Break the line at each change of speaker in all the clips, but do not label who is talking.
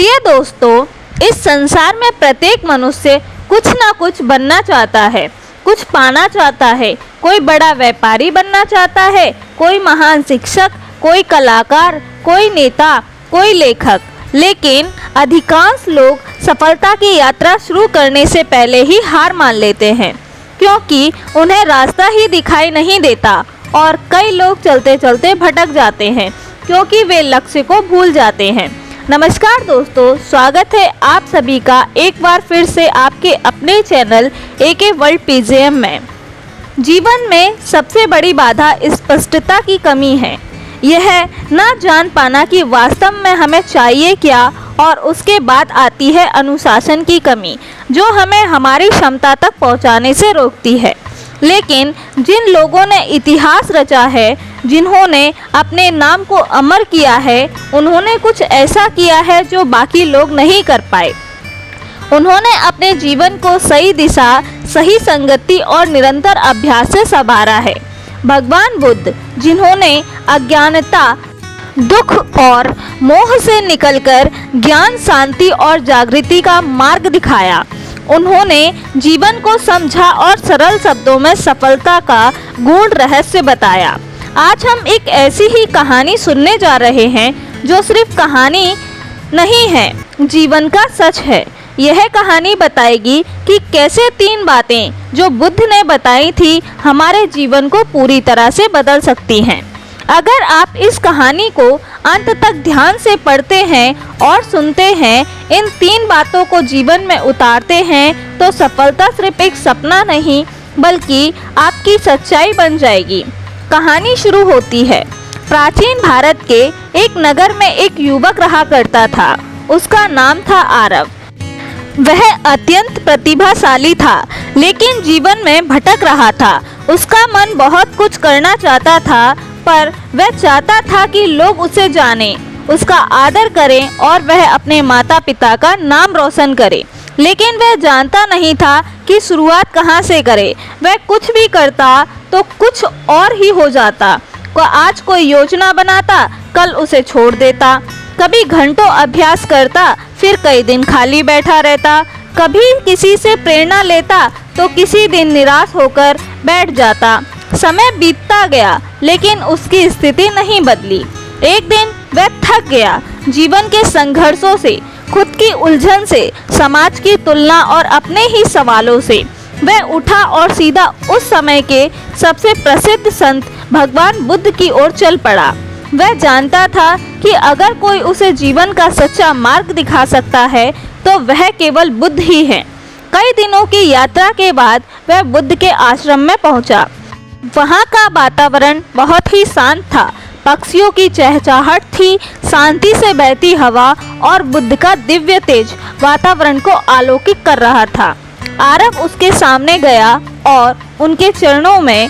प्रिय दोस्तों, इस संसार में प्रत्येक मनुष्य कुछ ना कुछ बनना चाहता है, कुछ पाना चाहता है। कोई बड़ा व्यापारी बनना चाहता है, कोई महान शिक्षक, कोई कलाकार, कोई नेता, कोई लेखक। लेकिन अधिकांश लोग सफलता की यात्रा शुरू करने से पहले ही हार मान लेते हैं, क्योंकि उन्हें रास्ता ही दिखाई नहीं देता। और कई लोग चलते चलते भटक जाते हैं, क्योंकि वे लक्ष्य को भूल जाते हैं। नमस्कार दोस्तों, स्वागत है आप सभी का एक बार फिर से आपके अपने चैनल AK वर्ल्ड PGM में। जीवन में सबसे बड़ी बाधा स्पष्टता की कमी है। यह ना जान पाना कि वास्तव में हमें चाहिए क्या, और उसके बाद आती है अनुशासन की कमी, जो हमें हमारी क्षमता तक पहुंचाने से रोकती है। लेकिन जिन लोगों ने इतिहास रचा है, जिन्होंने अपने नाम को अमर किया है, उन्होंने कुछ ऐसा किया है जो बाकी लोग नहीं कर पाए। उन्होंने अपने जीवन को सही दिशा, सही संगति और निरंतर अभ्यास से संवारा है। भगवान बुद्ध, जिन्होंने अज्ञानता, दुख और मोह से निकलकर ज्ञान, शांति और जागृति का मार्ग दिखाया। उन्होंने जीवन को समझा और सरल शब्दों में सफलता का गूढ़ रहस्य बताया। आज हम एक ऐसी ही कहानी सुनने जा रहे हैं जो सिर्फ कहानी नहीं है, जीवन का सच है। यह कहानी बताएगी कि कैसे 3 बातें जो बुद्ध ने बताई थी हमारे जीवन को पूरी तरह से बदल सकती हैं। अगर आप इस कहानी को अंत तक ध्यान से पढ़ते हैं और सुनते हैं, इन 3 बातों को जीवन में उतारते हैं, तो सफलता सिर्फ एक सपना नहीं बल्कि आपकी सच्चाई बन जाएगी। कहानी शुरू होती है। प्राचीन भारत के एक नगर में एक युवक रहा करता था। उसका नाम था आरव। वह अत्यंत प्रतिभाशाली था, लेकिन जीवन में भटक रहा था। उसका मन बहुत कुछ करना चाहता था, पर वह चाहता था कि लोग उसे जानें, उसका आदर करें और वह अपने माता पिता का नाम रोशन करे। लेकिन वह जानता नहीं था कि शुरुआत कहाँ से करे। वह कुछ भी करता तो कुछ और ही हो जाता। आज कोई योजना बनाता, कल उसे छोड़ देता। कभी घंटों अभ्यास करता, फिर कई दिन खाली बैठा रहता। कभी किसी से प्रेरणा लेता तो किसी दिन निराश होकर बैठ जाता। समय बीतता गया, लेकिन उसकी स्थिति नहीं बदली। एक दिन वह थक गया, जीवन के संघर्षों से, खुद की उलझन से, समाज की तुलना और अपने ही सवालों से। वह उठा और सीधा उस समय के सबसे प्रसिद्ध संत भगवान बुद्ध की ओर चल पड़ा। वह जानता था कि अगर कोई उसे जीवन का सच्चा मार्ग दिखा सकता है, तो वह केवल बुद्ध ही है। कई दिनों की यात्रा के बाद वह बुद्ध के आश्रम में पहुंचा। वहाँ का वातावरण बहुत ही शांत था। पक्षियों की चहचहाहट थी, शांति से बहती हवा और बुद्ध का दिव्य तेज वातावरण को आलोकित कर रहा था। आरव उसके सामने गया और उनके चरणों में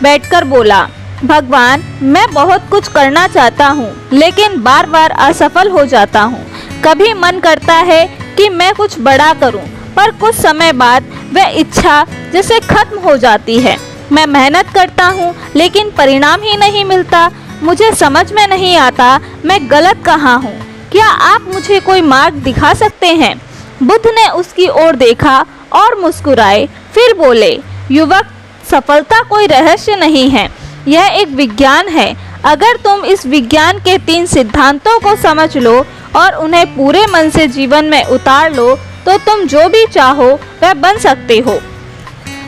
बैठकर बोला, भगवान, मैं बहुत कुछ करना चाहता हूँ, लेकिन बार बार असफल हो जाता हूँ। कभी मन करता है कि मैं कुछ बड़ा करूँ, पर कुछ समय बाद वह इच्छा जैसे खत्म हो जाती है। मैं मेहनत करता हूँ, लेकिन परिणाम ही नहीं मिलता। मुझे समझ में नहीं आता मैं गलत कहाँ हूँ। क्या आप मुझे कोई मार्ग दिखा सकते हैं? बुद्ध ने उसकी ओर देखा और मुस्कुराए, फिर बोले, युवक, सफलता कोई रहस्य नहीं है, यह एक विज्ञान है। अगर तुम इस विज्ञान के 3 सिद्धांतों को समझ लो और उन्हें पूरे मन से जीवन में उतार लो, तो तुम जो भी चाहो वह बन सकते हो।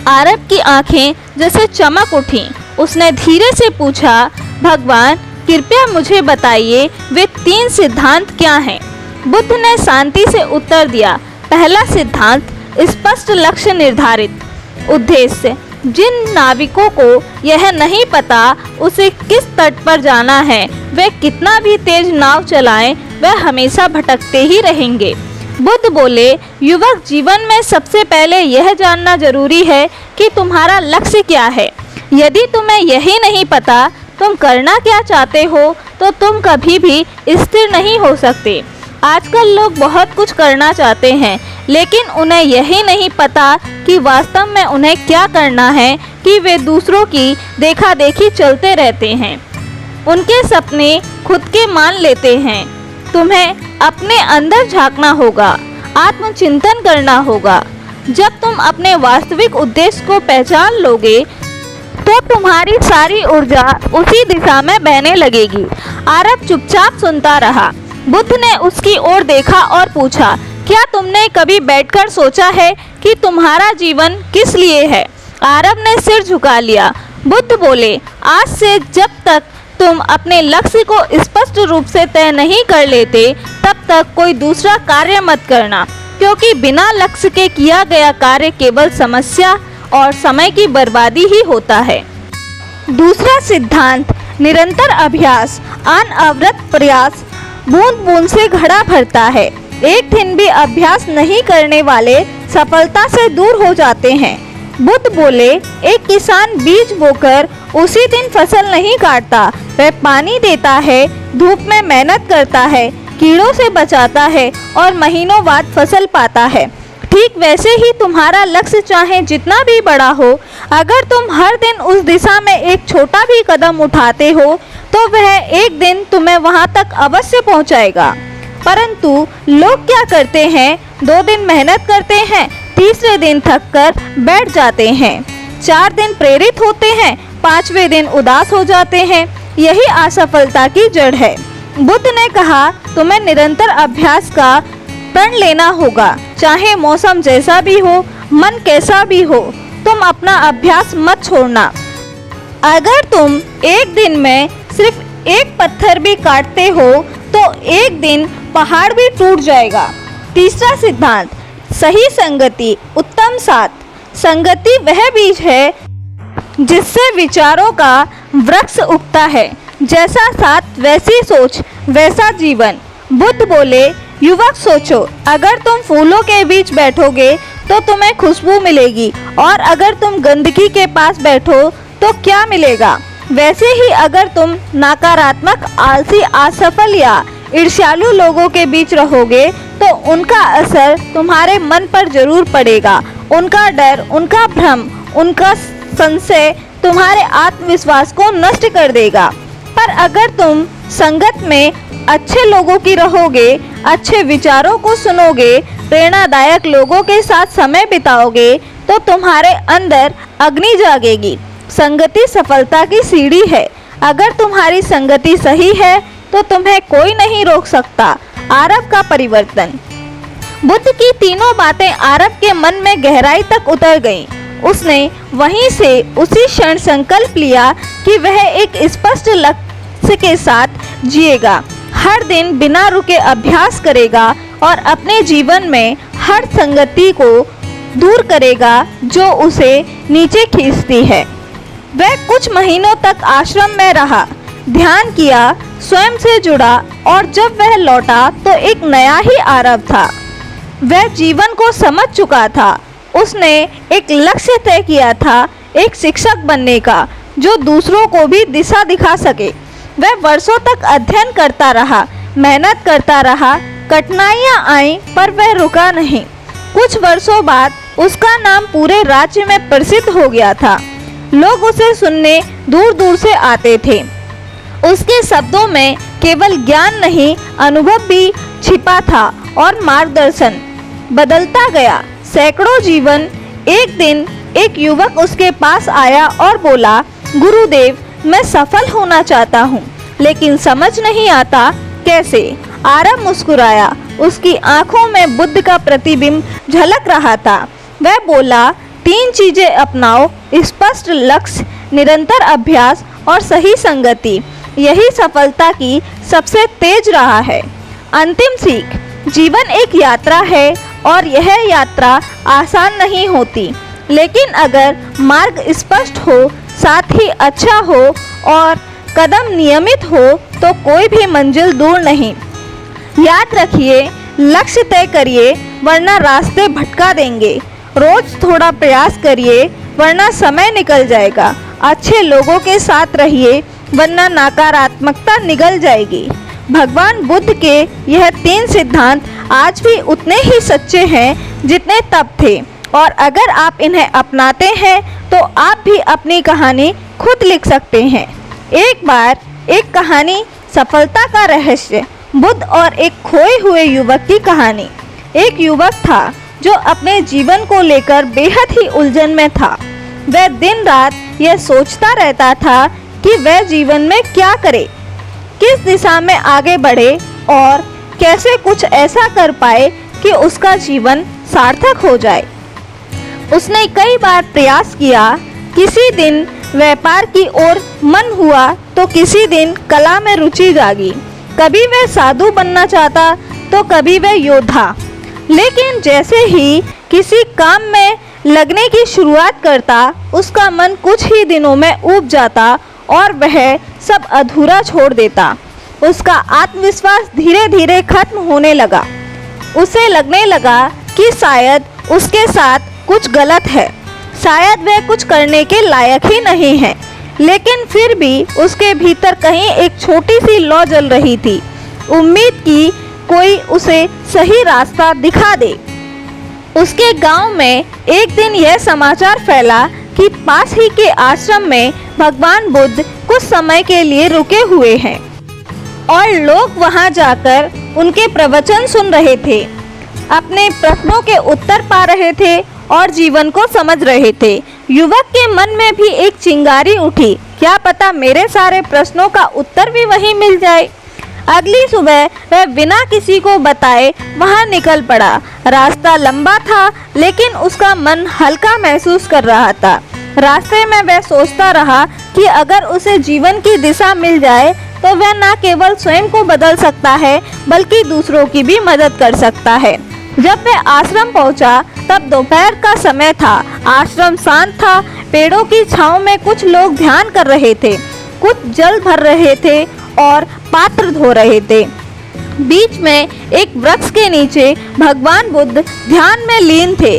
आरव की आंखें जैसे चमक उठीं। उसने धीरे से पूछा, भगवान, कृपया मुझे बताइए, वे 3 सिद्धांत क्या हैं? बुद्ध ने शांति से उत्तर दिया, पहला सिद्धांत, स्पष्ट लक्ष्य निर्धारित उद्देश्य। जिन नाविकों को यह नहीं पता उसे किस तट पर जाना है, वे कितना भी तेज नाव चलाएं, वह हमेशा भटकते ही रहेंगे। बुद्ध बोले, युवक, जीवन में सबसे पहले यह जानना जरूरी है कि तुम्हारा लक्ष्य क्या है। यदि तुम्हें यही नहीं पता तुम करना क्या चाहते हो, तो तुम कभी भी स्थिर नहीं हो सकते। आजकल लोग बहुत कुछ करना चाहते हैं, लेकिन उन्हें यही नहीं पता कि वास्तव में उन्हें क्या करना है, कि वे दूसरों की देखा देखी चलते रहते हैं। उनके सपने खुद के मान लेते हैं तुम्हें अपने अंदर झांकना होगा, आत्मचिंतन करना होगा। जब तुम अपने वास्तविक उद्देश्य को पहचान लोगे तो तुम्हारी सारी ऊर्जा उसी दिशा में बहने लगेगी। आरब चुपचाप सुनता रहा। बुद्ध ने उसकी ओर देखा और पूछा, क्या तुमने कभी बैठकर सोचा है कि तुम्हारा जीवन किस लिए है? आरब ने सिर झुका लिया। बुद्ध बोले, आज से जब तक तुम अपने लक्ष्य को स्पष्ट रूप से तय नहीं कर लेते तब तक कोई दूसरा कार्य मत करना, क्योंकि बिना लक्ष्य के किया गया कार्य केवल समस्या और समय की बर्बादी ही होता है। दूसरा सिद्धांत, निरंतर अभ्यास, अनवरत प्रयास बूंद बूंद से घड़ा भरता है। एक दिन भी अभ्यास नहीं करने वाले सफलता से दूर हो जाते हैं। बुद्ध बोले, एक किसान बीज बोकर उसी दिन फसल नहीं काटता, वह पानी देता है, धूप में मेहनत करता है, कीड़ों से बचाता है और महीनों बाद फसल पाता है। ठीक वैसे ही तुम्हारा लक्ष्य चाहे जितना भी बड़ा हो, अगर तुम हर दिन उस दिशा में एक छोटा भी कदम उठाते हो तो वह एक दिन तुम्हें वहां तक अवश्य पहुंचाएगा। परंतु लोग क्या करते हैं? 2 दिन मेहनत करते हैं, तीसरे दिन थककर बैठ जाते हैं, 4 दिन प्रेरित होते हैं, 5वें दिन उदास हो जाते हैं। यही असफलता की जड़ है। बुद्ध ने कहा, तुम्हें निरंतर अभ्यास का प्रण लेना होगा, चाहे मौसम जैसा भी हो, मन कैसा भी हो, तुम अपना अभ्यास मत छोड़ना। अगर तुम एक दिन में सिर्फ एक पत्थर भी काटते हो तो एक दिन पहाड़ भी टूट जाएगा। तीसरा सिद्धांत, सही संगति, उत्तम साथ। संगति वह बीज है जिससे विचारों का वृक्ष उगता है। जैसा साथ वैसी सोच वैसा जीवन। बुद्ध बोले, युवक सोचो, अगर तुम फूलों के बीच बैठोगे तो तुम्हें खुशबू मिलेगी और अगर तुम गंदगी के पास बैठो तो क्या मिलेगा? वैसे ही अगर तुम नकारात्मक, आलसी, असफल या ईर्ष्यालु लोगों के बीच रहोगे तो उनका असर तुम्हारे मन पर जरूर पड़ेगा। उनका डर, उनका भ्रम, उनका संशय तुम्हारे आत्मविश्वास को नष्ट कर देगा। पर अगर तुम संगत में अच्छे लोगों की रहोगे, अच्छे विचारों को सुनोगे, प्रेरणादायक लोगों के साथ समय बिताओगे तो तुम्हारे अंदर अग्नि जागेगी। संगति सफलता की सीढ़ी है। अगर तुम्हारी संगति सही है तो तुम्हें कोई नहीं रोक सकता। आरब का परिवर्तन। बुद्ध की तीनों बातें आरब के मन में गहराई तक उतर गईं। उसने वहीं से उसी क्षण संकल्प लिया कि वह एक स्पष्ट लक्ष्य के साथ जिएगा, हर दिन बिना रुके अभ्यास करेगा और अपने जीवन में हर संगति को दूर करेगा जो उसे नीचे खींचती है। वह कुछ महीनों तक आश्रम में रहा, ध्यान किया, स्वयं से जुड़ा और जब वह लौटा तो एक नया ही आरब था। वह जीवन को समझ चुका था। उसने एक लक्ष्य तय किया था, एक शिक्षक बनने का जो दूसरों को भी दिशा दिखा सके। वह वर्षों तक अध्ययन करता रहा, मेहनत करता रहा, कठिनाइयाँ आईं पर वह रुका नहीं। कुछ वर्षों बाद उसका नाम पूरे राज्य में प्रसिद्ध हो गया था। लोग उसे सुनने दूर दूर से आते थे। उसके शब्दों में केवल ज्ञान नहीं, अनुभव भी छिपा था और मार्गदर्शन बदलता गया सैकड़ों जीवन। एक दिन एक युवक उसके पास आया और बोला, गुरुदेव, मैं सफल होना चाहता हूँ लेकिन समझ नहीं आता कैसे। आरब मुस्कुराया। उसकी आंखों में बुद्ध का प्रतिबिंब झलक रहा था। वह बोला, 3 चीजें अपनाओ, स्पष्ट लक्ष्य, निरंतर अभ्यास और सही संगति। यही सफलता की सबसे तेज राह है। अंतिम सीख, जीवन एक यात्रा है और यह यात्रा आसान नहीं होती, लेकिन अगर मार्ग स्पष्ट हो, साथ ही अच्छा हो और कदम नियमित हो तो कोई भी मंजिल दूर नहीं। याद रखिए, लक्ष्य तय करिए वरना रास्ते भटका देंगे। रोज थोड़ा प्रयास करिए वरना समय निकल जाएगा। अच्छे लोगों के साथ रहिए वरना नकारात्मकता निगल जाएगी। भगवान बुद्ध के यह 3 सिद्धांत आज भी उतने ही सच्चे हैं जितने तब थे, और अगर आप इन्हें अपनाते हैं तो आप भी अपनी कहानी खुद लिख सकते हैं। एक बार एक कहानी, सफलता का रहस्य। बुद्ध और एक खोए हुए युवक की कहानी। एक युवक था जो अपने जीवन को लेकर बेहद ही उलझन में था। वह दिन रात यह सोचता रहता था कि वह जीवन में क्या करे, किस दिशा में आगे बढ़े और कैसे कुछ ऐसा कर पाए कि उसका जीवन सार्थक हो जाए। उसने कई बार प्रयास किया। किसी दिन व्यापार की ओर मन हुआ तो किसी दिन कला में रुचि जागी। कभी वह साधु बनना चाहता तो कभी वह योद्धा। लेकिन जैसे ही किसी काम में लगने की शुरुआत करता, उसका मन कुछ ही दिनों में ऊब जाता और वह सब अधूरा छोड़ देता। उसका आत्मविश्वास धीरे धीरे खत्म होने लगा। उसे लगने लगा कि शायद उसके साथ कुछ गलत है, शायद वह कुछ करने के लायक ही नहीं है। लेकिन फिर भी उसके भीतर कहीं एक छोटी सी लौ जल रही थी, उम्मीद की कोई उसे सही रास्ता दिखा दे। उसके गांव में एक दिन यह समाचार फैला कि पास ही के आश्रम में भगवान बुद्ध कुछ समय के लिए रुके हुए हैं और लोग वहां जाकर उनके प्रवचन सुन रहे थे, अपने प्रश्नों के उत्तर पा रहे थे और जीवन को समझ रहे थे। युवक के मन में भी एक चिंगारी उठी, क्या पता मेरे सारे प्रश्नों का उत्तर भी वहीं मिल जाए। अगली सुबह वह बिना किसी को बताए वहां निकल पड़ा। रास्ता लंबा था लेकिन उसका मन हल्का महसूस कर रहा था। रास्ते में वह सोचता रहा कि अगर उसे जीवन की दिशा मिल जाए तो वह न केवल स्वयं को बदल सकता है बल्कि दूसरों की भी मदद कर सकता है। जब वह आश्रम पहुंचा तब दोपहर का समय था। आश्रम शांत था। पेड़ों की छांव में कुछ लोग ध्यान कर रहे थे, कुछ जल भर रहे थे और पात्र धो रहे थे। बीच में एक वृक्ष के नीचे भगवान बुद्ध ध्यान में लीन थे।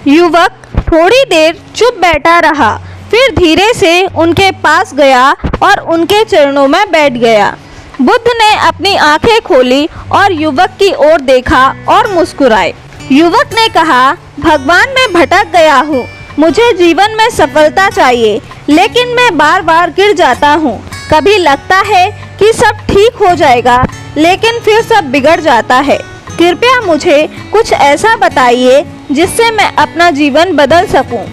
युवक थोड़ी देर चुप बैठा रहा, फिर धीरे से उनके पास गया और उनके चरणों में बैठ गया। बुद्ध ने अपनी आंखें खोली और युवक की ओर देखा और मुस्कुराए। युवक ने कहा, भगवान मैं भटक गया हूँ, मुझे जीवन में सफलता चाहिए, लेकिन मैं बार बार गिर जाता हूँ। कभी लगता है कि सब ठीक हो जाएगा, लेकिन फिर सब बिगड़ जाता है। कृपया मुझे कुछ ऐसा बताइए जिससे मैं अपना जीवन बदल सकूं।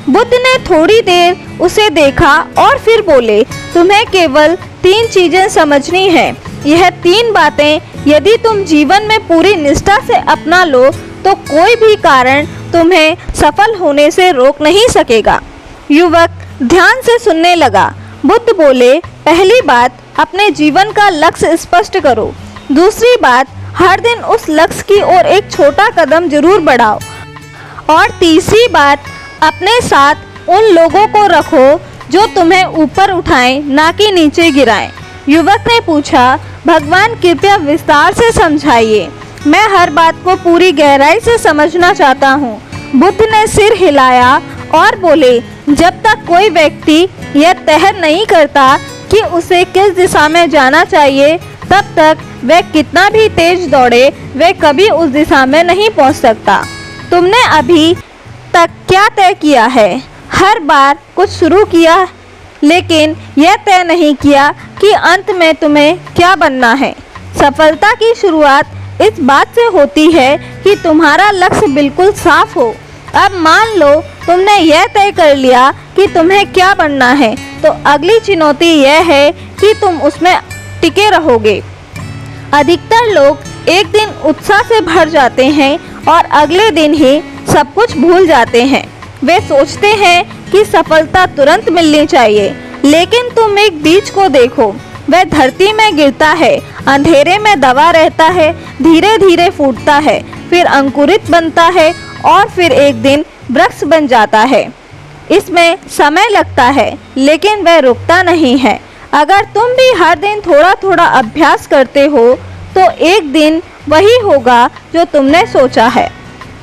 बुद्ध ने थोड़ी देर उसे देखा और फिर बोले, तुम्हें केवल 3 चीजें समझनी है। यह 3 बातें यदि तुम जीवन में पूरी निष्ठा से अपना लो तो कोई भी कारण तुम्हें सफल होने से रोक नहीं सकेगा। युवक ध्यान से सुनने लगा। बुद्ध बोले, पहली बात, अपने जीवन का लक्ष्य स्पष्ट करो। दूसरी बात, हर दिन उस लक्ष्य की ओर एक छोटा कदम जरूर बढ़ाओ। और तीसरी बात, अपने साथ उन लोगों को रखो जो तुम्हें ऊपर उठाएं, ना कि नीचे गिराएं। युवक ने पूछा, भगवान कृपया विस्तार से समझाइए, मैं हर बात को पूरी गहराई से समझना चाहता हूँ। बुद्ध ने सिर हिलाया और बोले, जब तक कोई व्यक्ति यह तय नहीं करता कि उसे किस दिशा में जाना चाहिए, तब तक वह कितना भी तेज दौड़े, वह कभी उस दिशा में नहीं पहुंच सकता। तुमने अभी तक क्या तय किया है? हर बार कुछ शुरू किया, लेकिन यह तय नहीं किया कि अंत में तुम्हें क्या बनना है। सफलता की शुरुआत इस बात से होती है कि तुम्हारा लक्ष्य बिल्कुल साफ हो। अब मान लो तुमने यह तय कर लिया कि तुम्हें क्या बनना है, तो अगली चुनौती यह है कि तुम उसमें टिके रहोगे। अधिकतर लोग एक दिन उत्साह से भर जाते हैं और अगले दिन ही सब कुछ भूल जाते हैं। वे सोचते हैं कि सफलता तुरंत मिलनी चाहिए, लेकिन तुम एक बीज को देखो, वह धरती में गिरता है, अंधेरे में दबा रहता है, धीरे धीरे फूटता है, फिर अंकुरित बनता है और फिर एक दिन वृक्ष बन जाता है। इसमें समय लगता है, लेकिन वह रुकता नहीं है। अगर तुम भी हर दिन थोड़ा थोड़ा अभ्यास करते हो तो एक दिन वही होगा जो तुमने सोचा है।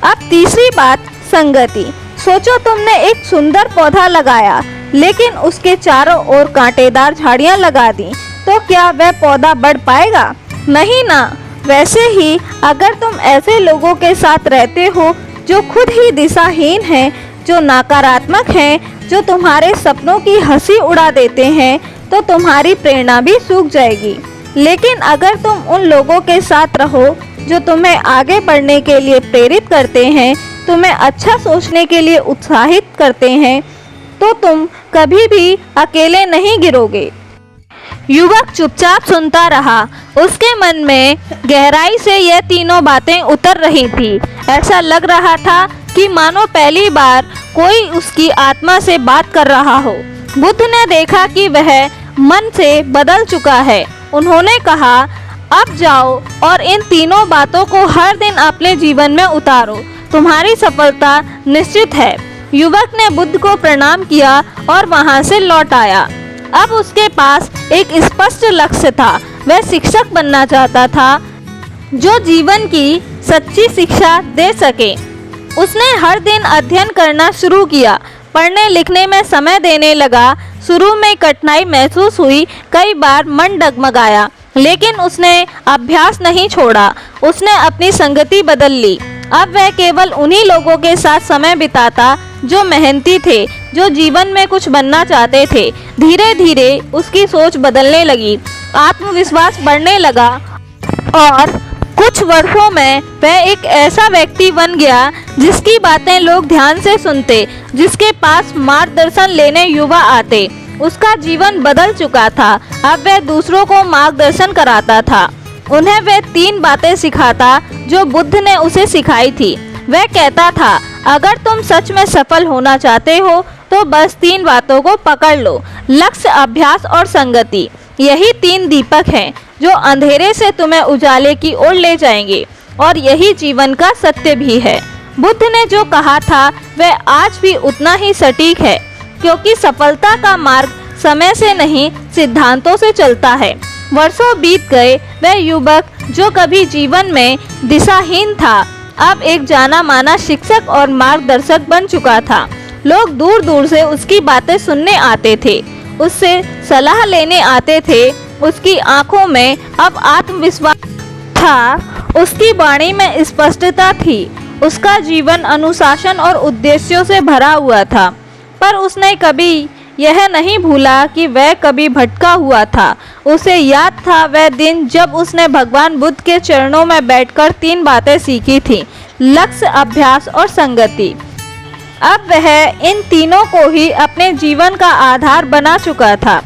अब तीसरी बात, संगति। सोचो तुमने एक सुंदर पौधा लगाया, लेकिन उसके चारों ओर कांटेदार झाड़ियां लगा दी, तो क्या वह पौधा बढ़ पाएगा? नहीं ना। वैसे ही अगर तुम ऐसे लोगों के साथ रहते हो जो खुद ही दिशाहीन हैं, जो नकारात्मक हैं, जो तुम्हारे सपनों की हंसी उड़ा देते हैं, तो तुम्हारी प्रेरणा भी सूख जाएगी। लेकिन अगर तुम उन लोगों के साथ रहो जो तुम्हें आगे बढ़ने के लिए प्रेरित करते हैं, तुम्हें अच्छा सोचने के लिए उत्साहित करते हैं, तो तुम कभी भी अकेले नहीं गिरोगे। युवक चुपचाप सुनता रहा। उसके मन में गहराई से यह तीनों बातें उतर रही थी। ऐसा लग रहा था कि मानो पहली बार कोई उसकी आत्मा से बात कर रहा हो। बुद्ध ने देखा कि वह मन से बदल चुका है। उन्होंने कहा, अब जाओ और इन तीनों बातों को हर दिन अपने जीवन में उतारो, तुम्हारी सफलता निश्चित है। युवक ने बुद्ध को प्रणाम किया और वहां से लौट आया। अब उसके पास एक स्पष्ट लक्ष्य था। वह शिक्षक बनना चाहता था जो जीवन की सच्ची शिक्षा दे सके। उसने हर दिन अध्ययन करना शुरू किया, पढ़ने लिखने में समय देने लगा। शुरू में कठिनाई महसूस हुई, कई बार मन डगमगाया, लेकिन उसने अभ्यास नहीं छोड़ा। उसने अपनी संगति बदल ली। अब वह केवल उन्हीं लोगों के साथ समय बिताता जो मेहनती थे, जो जीवन में कुछ बनना चाहते थे। धीरे धीरे उसकी सोच बदलने लगी, आत्मविश्वास बढ़ने लगा और कुछ वर्षों में वह एक ऐसा व्यक्ति बन गया जिसकी बातें लोग ध्यान से सुनते, जिसके पास मार्गदर्शन लेने युवा आते। उसका जीवन बदल चुका था। अब वह दूसरों को मार्गदर्शन कराता था। उन्हें वह 3 बातें सिखाता जो बुद्ध ने उसे सिखाई थी। वह कहता था, अगर तुम सच में सफल होना चाहते हो तो बस 3 बातों को पकड़ लो, लक्ष्य, अभ्यास और संगति। यही 3 दीपक हैं जो अंधेरे से तुम्हें उजाले की ओर ले जाएंगे, और यही जीवन का सत्य भी है। बुद्ध ने जो कहा था वह आज भी उतना ही सटीक है, क्योंकि सफलता का मार्ग समय से नहीं, सिद्धांतों से चलता है। वर्षों बीत गए। वह युवक जो कभी जीवन में दिशाहीन था, अब एक जाना माना शिक्षक और मार्गदर्शक बन चुका था। लोग दूर दूर से उसकी बातें सुनने आते थे, उससे सलाह लेने आते थे। उसकी आंखों में अब आत्मविश्वास था, उसकी वाणी में स्पष्टता थी। उसका जीवन अनुशासन और उद्देश्यों से भरा हुआ था। पर उसने कभी यह नहीं भूला कि वह कभी भटका हुआ था। उसे याद था वह दिन जब उसने भगवान बुद्ध के चरणों में बैठकर 3 बातें सीखी थी, लक्ष्य, अभ्यास और संगति। अब वह इन तीनों को ही अपने जीवन का आधार बना चुका था।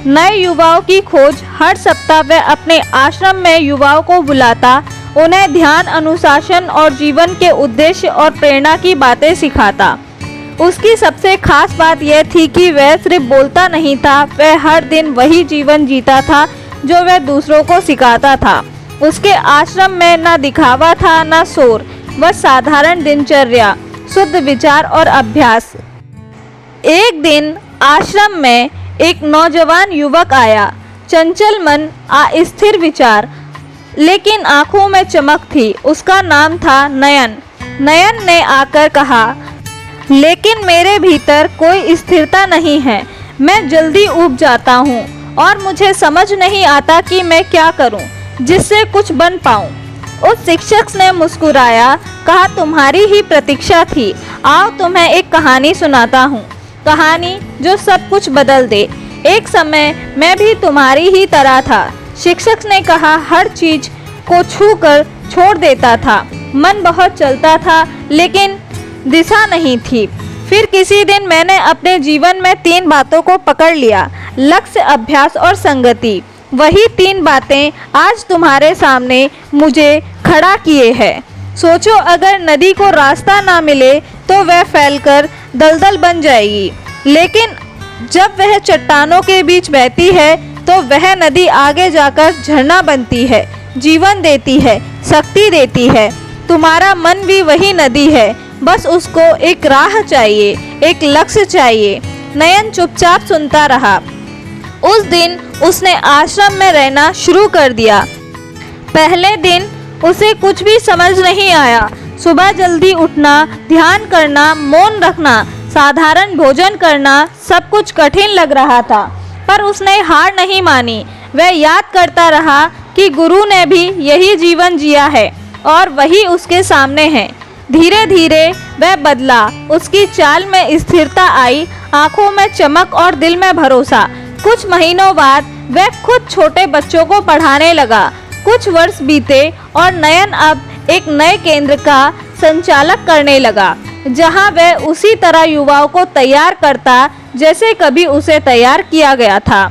नए युवाओं की खोज। हर सप्ताह वह अपने आश्रम में युवाओं को बुलाता, उन्हें ध्यान, अनुशासन और जीवन के उद्देश्य और प्रेरणा की बातें सिखाता। उसकी सबसे खास बात यह थी कि वह सिर्फ बोलता नहीं था, वह हर दिन वही जीवन जीता था जो वह दूसरों को सिखाता था। उसके आश्रम में न दिखावा था न शोर, बस साधारण दिनचर्या, शुद्ध विचार और अभ्यास। एक दिन आश्रम में एक नौजवान युवक आया, चंचल मन, अस्थिर विचार, लेकिन आंखों में चमक थी। उसका नाम था नयन। नयन ने आकर कहा, लेकिन मेरे भीतर कोई स्थिरता नहीं है। मैं जल्दी ऊब जाता हूँ और मुझे समझ नहीं आता कि मैं क्या करूँ जिससे कुछ बन पाऊँ। उस शिक्षक ने मुस्कुराया, कहा, तुम्हारी ही प्रतीक्षा थी। आओ तुम्हें एक कहानी सुनाता हूँ, कहानी जो सब कुछ बदल दे। एक समय मैं भी तुम्हारी ही तरह था। शिक्षक ने कहा, हर चीज को छू कर छोड़ देता था। मन बहुत चलता था, लेकिन दिशा नहीं थी। फिर किसी दिन मैंने अपने जीवन में 3 बातों को पकड़ लिया, लक्ष्य, अभ्यास और संगति। वही 3 बातें आज तुम्हारे सामने मुझे खड़ा किए हैं। सोचो, अगर नदी को रास्ता ना मिले तो वह फैलकर दलदल बन जाएगी, लेकिन जब वह चट्टानों के बीच बहती है तो वह नदी आगे जाकर झरना बनती है, जीवन देती है, शक्ति देती है। तुम्हारा मन भी वही नदी है, बस उसको एक राह चाहिए, एक लक्ष्य चाहिए। नयन चुपचाप सुनता रहा। उस दिन उसने आश्रम में रहना शुरू कर दिया। पहले दिन उसे कुछ भी समझ नहीं आया। सुबह जल्दी उठना, ध्यान करना, मौन रखना, साधारण भोजन करना, सब कुछ कठिन लग रहा था, पर उसने हार नहीं मानी। वह याद करता रहा कि गुरु ने भी यही जीवन जिया है और वही उसके सामने है। धीरे धीरे वह बदला, उसकी चाल में स्थिरता आई, आंखों में चमक और दिल में भरोसा। कुछ महीनों बाद वह खुद छोटे बच्चों को पढ़ाने लगा। कुछ वर्ष बीते और नयन अब एक नए केंद्र का संचालक करने लगा, जहां वह उसी तरह युवाओं को तैयार करता जैसे कभी उसे तैयार किया गया था।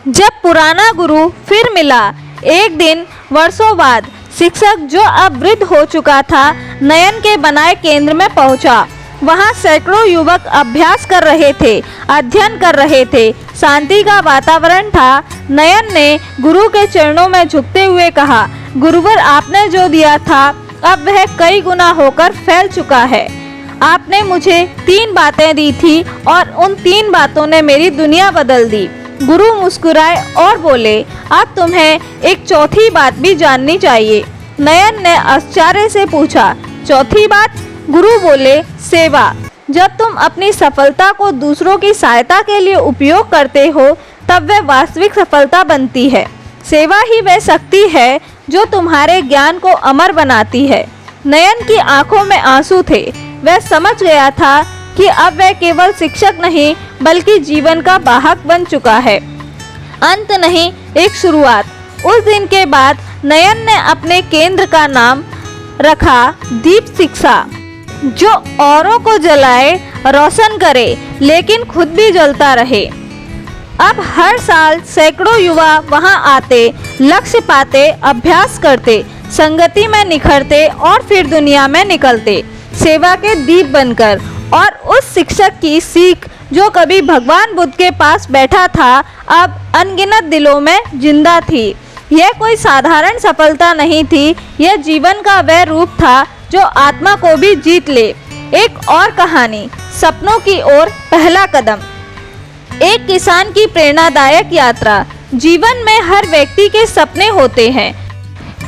जब पुराना गुरु फिर मिला, एक दिन वर्षों बाद, शिक्षक जो अब वृद्ध हो चुका था, नयन के बनाए केंद्र में पहुंचा। वहां सैकड़ों युवक अभ्यास कर रहे थे, अध्ययन कर रहे थे, शांति का वातावरण था। नयन ने गुरु के चरणों में झुकते हुए कहा, गुरुवर, आपने जो दिया था अब वह कई गुना होकर फैल चुका है। आपने मुझे 3 बातें दी थी और उन 3 बातों ने मेरी दुनिया बदल दी। गुरु मुस्कुराए और बोले, अब तुम्हें एक चौथी बात भी जाननी चाहिए। नयन ने आश्चर्य से पूछा, चौथी बात? गुरु बोले, सेवा। जब तुम अपनी सफलता को दूसरों की सहायता के लिए उपयोग करते हो, तब वह वास्तविक सफलता बनती है। सेवा ही वह शक्ति है जो तुम्हारे ज्ञान को अमर बनाती है। नयन की आंखों में आंसू थे। वह समझ गया था कि अब वह केवल शिक्षक नहीं बल्कि जीवन का वाहक बन चुका है। अंत नहीं, एक शुरुआत। उस दिन के बाद नयन ने अपने केंद्र का नाम रखा दीप शिक्षा, जो औरों को जलाए, रोशन करे, लेकिन खुद भी जलता रहे। अब हर साल सैकड़ों युवा वहां आते, लक्ष्य पाते, अभ्यास करते, संगति में निखरते और फिर दुनिया में निकलते, सेवा के दीप बनकर। और उस शिक्षक की सीख जो कभी भगवान बुद्ध के पास बैठा था, अब अनगिनत दिलों में जिंदा थी। यह कोई साधारण सफलता नहीं थी, यह जीवन का वह रूप था जो आत्मा को भी जीत ले। एक और कहानी, सपनों की ओर पहला कदम। एक किसान की प्रेरणादायक यात्रा। जीवन में हर व्यक्ति के सपने होते हैं।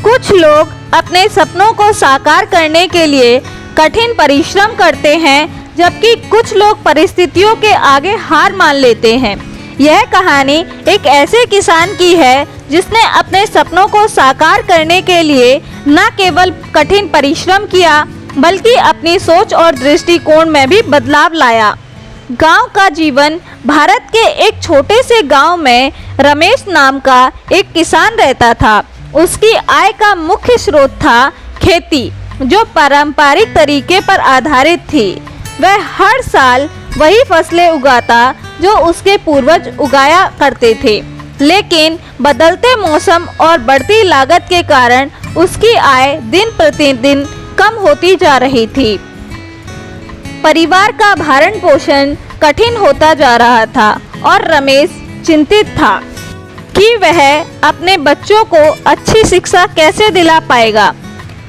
कुछ लोग अपने सपनों को साकार करने के लिए कठिन परिश्रम करते हैं, जबकि कुछ लोग परिस्थितियों के आगे हार मान लेते हैं। यह कहानी एक ऐसे किसान की है जिसने अपने सपनों को साकार करने के लिए न केवल कठिन परिश्रम किया, बल्कि अपनी सोच और दृष्टिकोण में भी बदलाव लाया। गांव का जीवन। भारत के एक छोटे से गांव में रमेश नाम का एक किसान रहता था। उसकी आय का मुख्य स्रोत था खेती, जो पारंपरिक तरीके पर आधारित थी। वह हर साल वही फसलें उगाता जो उसके पूर्वज उगाया करते थे, लेकिन बदलते मौसम और बढ़ती लागत के कारण उसकी आय दिन प्रतिदिन कम होती जा रही थी। परिवार का भरण पोषण कठिन होता जा रहा था और रमेश चिंतित था कि वह अपने बच्चों को अच्छी शिक्षा कैसे दिला पाएगा।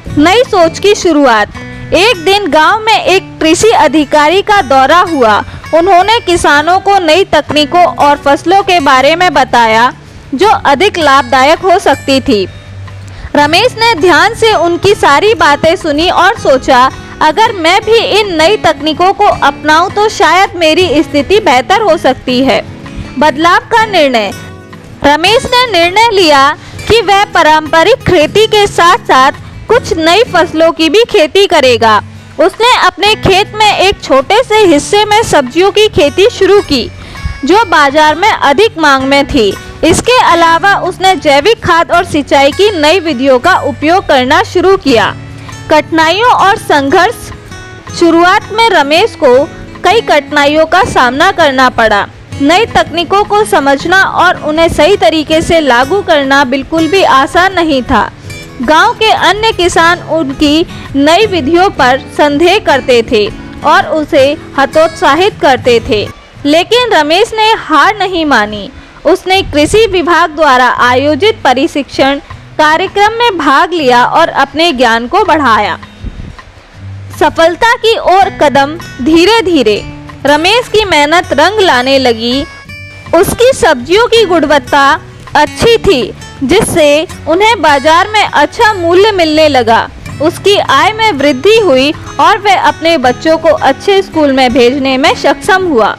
नई सोच की शुरुआत। एक दिन गांव में एक कृषि अधिकारी का दौरा हुआ। उन्होंने किसानों को नई तकनीकों और फसलों के बारे में बताया जो अधिक लाभदायक हो सकती थी। रमेश ने ध्यान से उनकी सारी बातें सुनी और सोचा, अगर मैं भी इन नई तकनीकों को अपनाऊं तो शायद मेरी स्थिति बेहतर हो सकती है। बदलाव का निर्णय। रमेश ने निर्णय लिया कि वह पारंपरिक खेती के साथ साथ कुछ नई फसलों की भी खेती करेगा। उसने अपने खेत में एक छोटे से हिस्से में सब्जियों की खेती शुरू की, जो बाजार में अधिक मांग में थी। इसके अलावा उसने जैविक खाद और सिंचाई की नई विधियों का उपयोग करना शुरू किया। कठिनाइयों और संघर्ष। शुरुआत में रमेश को कई कठिनाइयों का सामना करना पड़ा। नई तकनीकों को समझना और उन्हें सही तरीके से लागू करना बिल्कुल भी आसान नहीं था। गांव के अन्य किसान उनकी नई विधियों पर संदेह करते थे और उसे हतोत्साहित करते थे, लेकिन रमेश ने हार नहीं मानी। उसने कृषि विभाग द्वारा आयोजित प्रशिक्षण कार्यक्रम में भाग लिया और अपने ज्ञान को बढ़ाया। सफलता की ओर कदम। धीरे धीरे रमेश की मेहनत रंग लाने लगी। उसकी सब्जियों की गुणवत्ता अच्छी थी, जिससे उन्हें बाजार में अच्छा मूल्य मिलने लगा। उसकी आय में वृद्धि हुई और वह अपने बच्चों को अच्छे स्कूल में भेजने में सक्षम हुआ।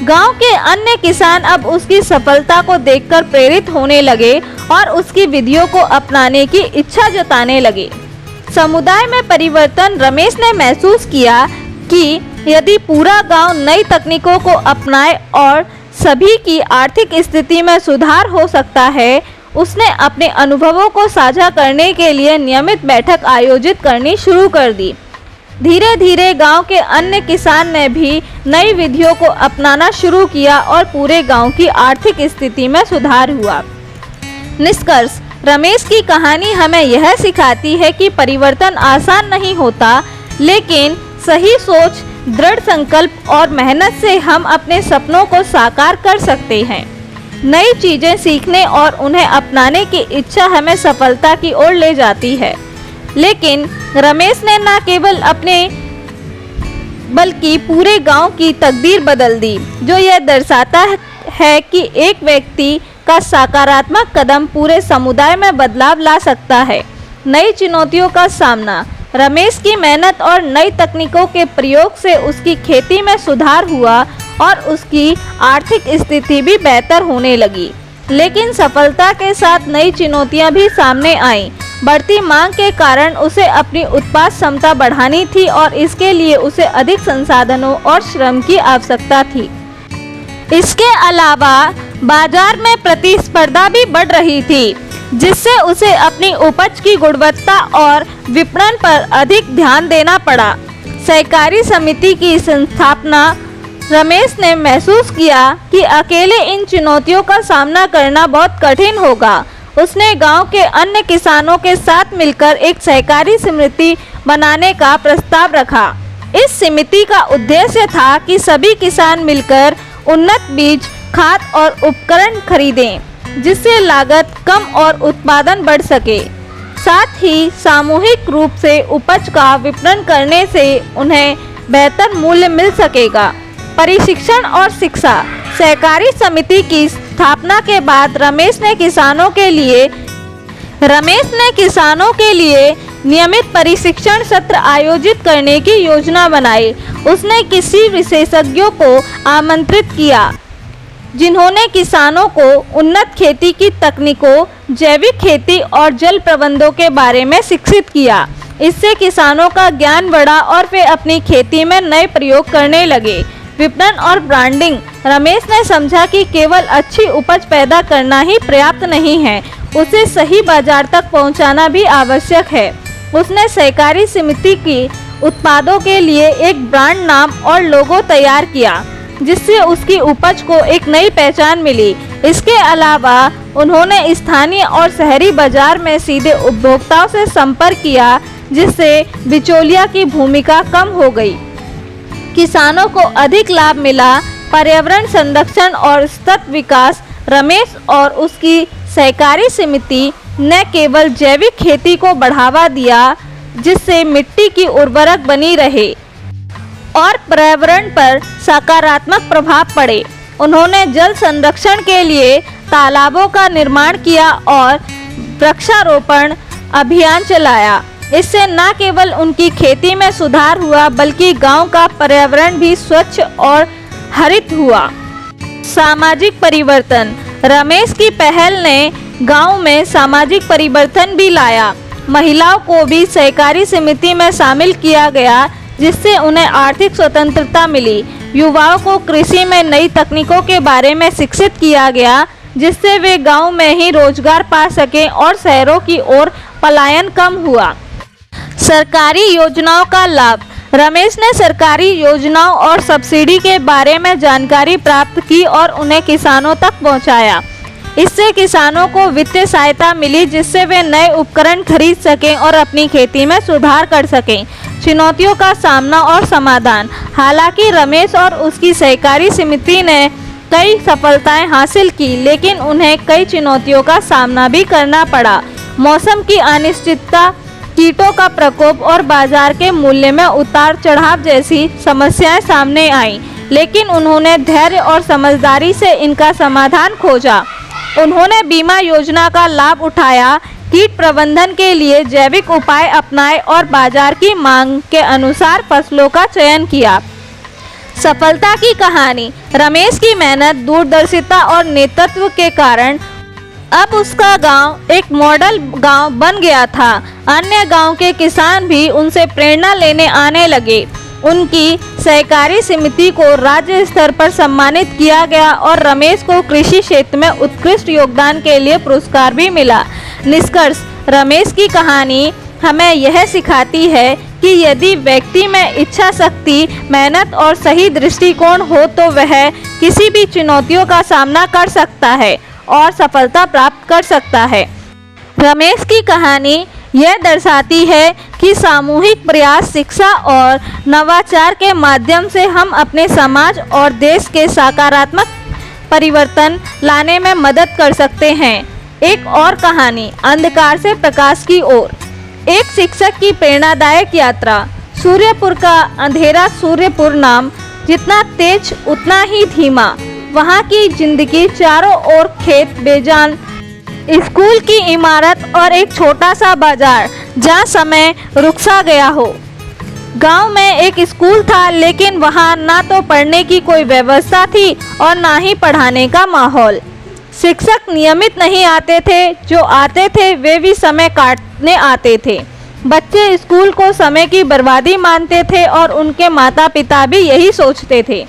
गांव के अन्य किसान अब उसकी सफलता को देखकर प्रेरित होने लगे और उसकी विधियों को अपनाने की इच्छा जताने लगे। समुदाय में परिवर्तन। रमेश ने महसूस किया कि यदि पूरा गांव नई तकनीकों को अपनाए और सभी की आर्थिक स्थिति में सुधार हो सकता है, उसने अपने अनुभवों को साझा करने के लिए नियमित बैठक आयोजित करनी शुरू कर दी। धीरे धीरे गांव के अन्य किसान ने भी नई विधियों को अपनाना शुरू किया और पूरे गांव की आर्थिक स्थिति में सुधार हुआ। निष्कर्ष, रमेश की कहानी हमें यह सिखाती है कि परिवर्तन आसान नहीं होता, लेकिन सही सोच, दृढ़ संकल्प और मेहनत से हम अपने सपनों को साकार कर सकते हैं। नई चीजें सीखने और उन्हें अपनाने की इच्छा हमें सफलता की ओर ले जाती है। लेकिन रमेश ने न केवल अपने बल्कि पूरे गांव की तकदीर बदल दी, जो यह दर्शाता है कि एक व्यक्ति का सकारात्मक कदम पूरे समुदाय में बदलाव ला सकता है। नई चुनौतियों का सामना, रमेश की मेहनत और नई तकनीकों के प्रयोग से उसकी खेती में सुधार हुआ और उसकी आर्थिक स्थिति भी बेहतर होने लगी। लेकिन सफलता के साथ नई चुनौतियां भी सामने आईं। बढ़ती मांग के कारण उसे अपनी उत्पादन क्षमता बढ़ानी थी और इसके लिए उसे अधिक संसाधनों और श्रम की आवश्यकता थी। इसके अलावा बाजार में प्रतिस्पर्धा भी बढ़ रही थी, जिससे उसे अपनी उपज की गुणवत्ता और विपणन पर अधिक ध्यान देना पड़ा। सहकारी समिति की स्थापना, रमेश ने महसूस किया कि अकेले इन चुनौतियों का सामना करना बहुत कठिन होगा। उसने गांव के अन्य किसानों के साथ मिलकर एक सहकारी समिति बनाने का प्रस्ताव रखा। इस समिति का उद्देश्य था कि सभी किसान मिलकर उन्नत बीज, खाद और उपकरण खरीदें, जिससे लागत कम और उत्पादन बढ़ सके। साथ ही सामूहिक रूप से उपज का विपणन करने से उन्हें बेहतर मूल्य मिल सकेगा। प्रशिक्षण और शिक्षा, सहकारी समिति की स्थापना के बाद रमेश ने किसानों के लिए नियमित प्रशिक्षण सत्र आयोजित करने की योजना बनाई। उसने कृषि विशेषज्ञों को आमंत्रित किया, जिन्होंने किसानों को उन्नत खेती की तकनीकों, जैविक खेती और जल प्रबंधों के बारे में शिक्षित किया। इससे किसानों का ज्ञान बढ़ा और वे अपनी खेती में नए प्रयोग करने लगे। विपणन और ब्रांडिंग, रमेश ने समझा कि केवल अच्छी उपज पैदा करना ही पर्याप्त नहीं है, उसे सही बाजार तक पहुंचाना भी आवश्यक है। उसने सहकारी समिति की उत्पादों के लिए एक ब्रांड नाम और लोगो तैयार किया, जिससे उसकी उपज को एक नई पहचान मिली। इसके अलावा उन्होंने स्थानीय और शहरी बाजार में सीधे उपभोक्ताओं से संपर्क किया, जिससे बिचौलिया की भूमिका कम हो गई। किसानों को अधिक लाभ मिला। पर्यावरण संरक्षण और सतत विकास, रमेश और उसकी सहकारी समिति न केवल जैविक खेती को बढ़ावा दिया, जिससे मिट्टी की उर्वरक बनी रहे और पर्यावरण पर सकारात्मक प्रभाव पड़े। उन्होंने जल संरक्षण के लिए तालाबों का निर्माण किया और वृक्षारोपण अभियान चलाया। इससे न केवल उनकी खेती में सुधार हुआ, बल्कि गांव का पर्यावरण भी स्वच्छ और हरित हुआ। सामाजिक परिवर्तन, रमेश की पहल ने गांव में सामाजिक परिवर्तन भी लाया। महिलाओं को भी सहकारी समिति में शामिल किया गया, जिससे उन्हें आर्थिक स्वतंत्रता मिली। युवाओं को कृषि में नई तकनीकों के बारे में शिक्षित किया गया, जिससे वे गांव में ही रोजगार पा सकें और शहरों की ओर पलायन कम हुआ। सरकारी योजनाओं का लाभ, रमेश ने सरकारी योजनाओं और सब्सिडी के बारे में जानकारी प्राप्त की और उन्हें किसानों तक पहुंचाया। इससे किसानों को वित्तीय सहायता मिली, जिससे वे नए उपकरण खरीद सकें और अपनी खेती में सुधार कर सकें। चुनौतियों का सामना और समाधान, हालांकि रमेश और उसकी सहकारी समिति ने कई सफलताएं हासिल की, लेकिन उन्हें कई चुनौतियों का सामना भी करना पड़ा। मौसम की अनिश्चितता, कीटों का प्रकोप और बाजार के मूल्य में उतार चढ़ाव जैसी समस्याएं सामने आईं, लेकिन उन्होंने धैर्य और समझदारी से इनका समाधान खोजा। उन्होंने बीमा योजना का लाभ उठाया, कीट प्रबंधन के लिए जैविक उपाय अपनाए और बाजार की मांग के अनुसार फसलों का चयन किया। सफलता की कहानी, रमेश की मेहनत, दूरदर्शिता और नेतृत्व के कारण अब उसका गांव एक मॉडल गांव बन गया था। अन्य गांव के किसान भी उनसे प्रेरणा लेने आने लगे। उनकी सहकारी समिति को राज्य स्तर पर सम्मानित किया गया और रमेश को कृषि क्षेत्र में उत्कृष्ट योगदान के लिए पुरस्कार भी मिला। निष्कर्ष, रमेश की कहानी हमें यह सिखाती है कि यदि व्यक्ति में इच्छा शक्ति, मेहनत और सही दृष्टिकोण हो तो वह किसी भी चुनौतियों का सामना कर सकता है और सफलता प्राप्त कर सकता है। रमेश की कहानी यह दर्शाती है कि सामूहिक प्रयास, शिक्षा और नवाचार के माध्यम से हम अपने समाज और देश के सकारात्मक परिवर्तन लाने में मदद कर सकते हैं। एक और कहानी, अंधकार से प्रकाश की ओर। एक शिक्षक की प्रेरणादायक यात्रा। सूर्यपुर का अंधेरा सूर्यपुर नाम जितना तेज उतना ही धीमा। वहाँ की जिंदगी चारों ओर खेत, बेजान स्कूल की इमारत और एक छोटा सा बाजार जहाँ समय रुक सा गया हो। गांव में एक स्कूल था, लेकिन वहाँ ना तो पढ़ने की कोई व्यवस्था थी और ना ही पढ़ाने का माहौल। शिक्षक नियमित नहीं आते थे, जो आते थे वे भी समय काटने आते थे। बच्चे स्कूल को समय की बर्बादी मानते थे और उनके माता पिता भी यही सोचते थे।